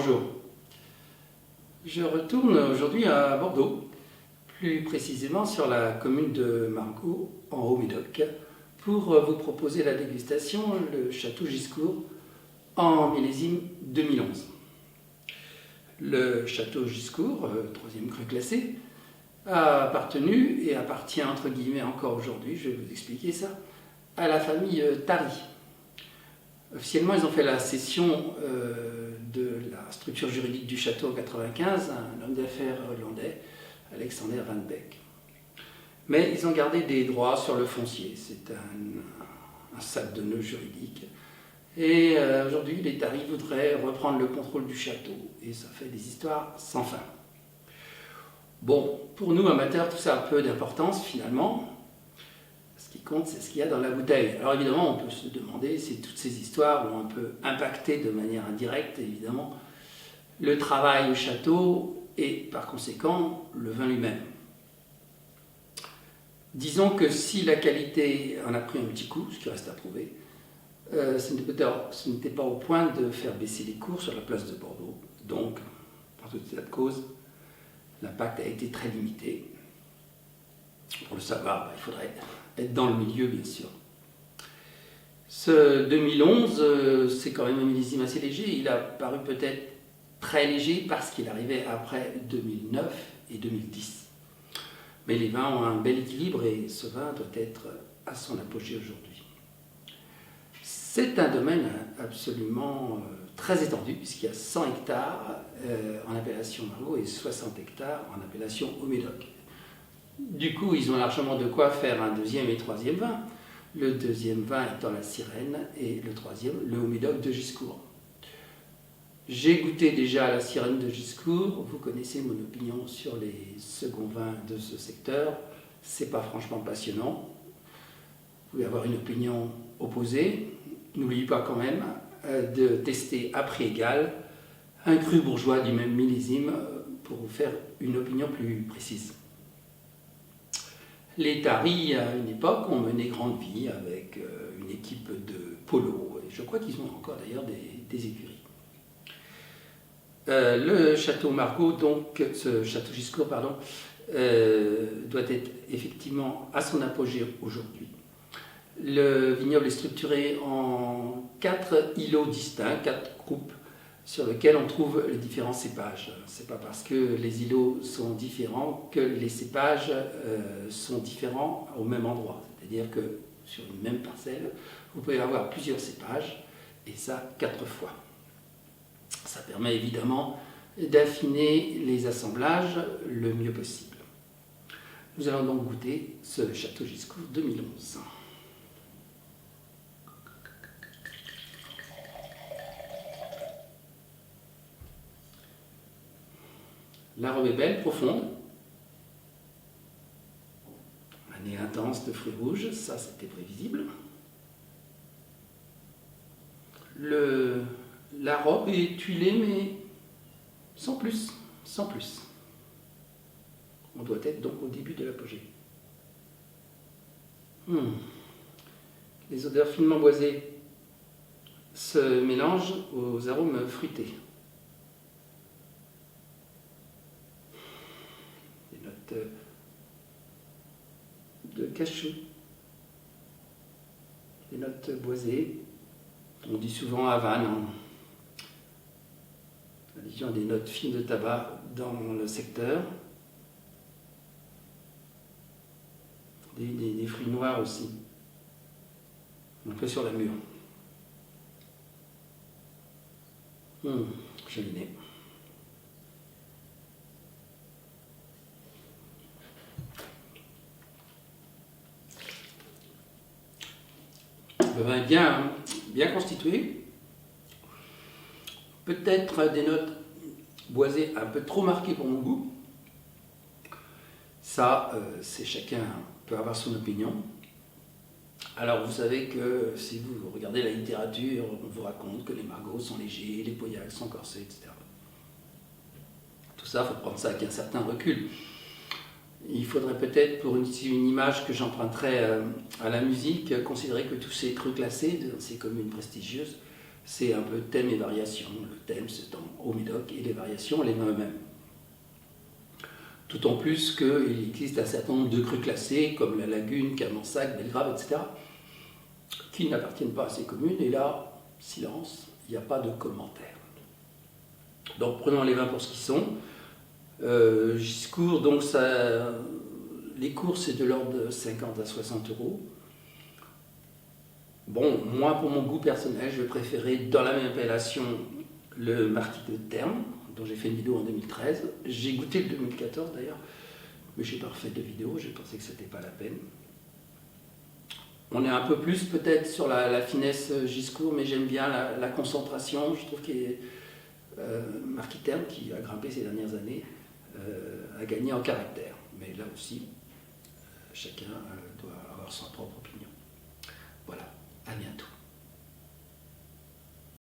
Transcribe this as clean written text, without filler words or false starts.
bonjour. Je retourne aujourd'hui à Bordeaux, plus précisément sur la commune de Margaux, en Haut-Médoc, pour vous proposer la dégustation le Château Giscourt en millésime 2011. Le Château Giscourt, troisième cru classé, a appartenu et appartient entre guillemets encore aujourd'hui, je vais vous expliquer ça, à la famille Tari. Officiellement, ils ont fait la cession de la structure juridique du château en 1995 à un homme d'affaires hollandais, Alexander Van Beek. Mais ils ont gardé des droits sur le foncier, c'est un sac de nœuds juridique. Et aujourd'hui, les Tari voudraient reprendre le contrôle du château, et ça fait des histoires sans fin. Bon, pour nous amateurs, tout ça a peu d'importance finalement. Ce qui compte, c'est ce qu'il y a dans la bouteille. Alors évidemment, on peut se demander si toutes ces histoires ont un peu impacté de manière indirecte, évidemment, le travail au château et par conséquent le vin lui-même. Disons que si la qualité en a pris un petit coup, ce qui reste à prouver, ce n'était pas au point de faire baisser les cours sur la place de Bordeaux. Donc, par toute cette cause, l'impact a été très limité. Pour le savoir, il faudrait être dans le milieu, bien sûr. Ce 2011, c'est quand même un millésime assez léger. Il a paru peut-être très léger parce qu'il arrivait après 2009 et 2010. Mais les vins ont un bel équilibre et ce vin doit être à son apogée aujourd'hui. C'est un domaine absolument très étendu puisqu'il y a 100 hectares en appellation Margaux et 60 hectares en appellation Haut-Médoc. Du coup, ils ont largement de quoi faire un deuxième et troisième vin. Le deuxième vin étant la Sirène et le troisième, le Haut-Médoc de Giscourt. J'ai goûté déjà la Sirène de Giscourt. Vous connaissez mon opinion sur les seconds vins de ce secteur. C'est pas franchement passionnant. Vous pouvez avoir une opinion opposée. N'oubliez pas quand même de tester à prix égal un cru bourgeois du même millésime pour vous faire une opinion plus précise. Les Tari, à une époque, ont mené grande vie avec une équipe de polo. Et je crois qu'ils ont encore d'ailleurs des écuries. Le château Margaux, donc, ce château Giscourt, pardon, doit être effectivement à son apogée aujourd'hui. Le vignoble est structuré en 4 îlots distincts, 4 groupes, sur lesquels on trouve les différents cépages. Ce n'est pas parce que les îlots sont différents que les cépages sont différents au même endroit. C'est-à-dire que sur une même parcelle, vous pouvez avoir plusieurs cépages, et ça 4 fois. Ça permet évidemment d'affiner les assemblages le mieux possible. Nous allons donc goûter ce Château Giscourt 2011. L'arôme est belle, profonde. Un nez intense de fruits rouges, ça c'était prévisible. La robe est tuilée, mais sans plus, sans plus. On doit être donc au début de l'apogée. Les odeurs finement boisées se mélangent aux arômes fruités. Des notes de cachou, des notes boisées. On dit souvent Havane, en allusion à des notes fines de tabac dans le secteur. Des fruits noirs aussi, un peu sur la mûre. Joli nez. Le vin est bien constitué. Peut-être des notes boisées un peu trop marquées pour mon goût. Ça, c'est chacun peut avoir son opinion. Alors vous savez que si vous regardez la littérature, on vous raconte que les Margaux sont légers, les Pauillac sont corsés, etc. Tout ça, il faut prendre ça avec un certain recul. Il faudrait peut-être, pour une image que j'emprunterais à la musique, considérer que tous ces crus classés dans ces communes prestigieuses C'est un peu thème et variation. Le thème, c'est en Haut-Médoc, et les variations, les mêmes eux-mêmes. D'autant plus qu'il existe un certain nombre de crus classés, comme la Lagune, Camansac, Belgrave, etc., qui n'appartiennent pas à ces communes. Et là, silence, il n'y a pas de commentaire. Donc prenons les vins pour ce qu'ils sont. Giscourt, donc les cours, c'est de l'ordre de 50 à 60 euros. Bon, moi, pour mon goût personnel, je vais préférer dans la même appellation le Marquis de Terme, dont j'ai fait une vidéo en 2013. J'ai goûté le 2014 d'ailleurs, mais je n'ai pas refait de vidéo, j'ai pensé que ce n'était pas la peine. On est un peu plus peut-être sur la finesse Giscourt, mais j'aime bien la concentration. Je trouve que Marquis de Terme, qui a grimpé ces dernières années, a gagné en caractère. Mais là aussi, chacun doit avoir sa propre opinion. Voilà, à bientôt.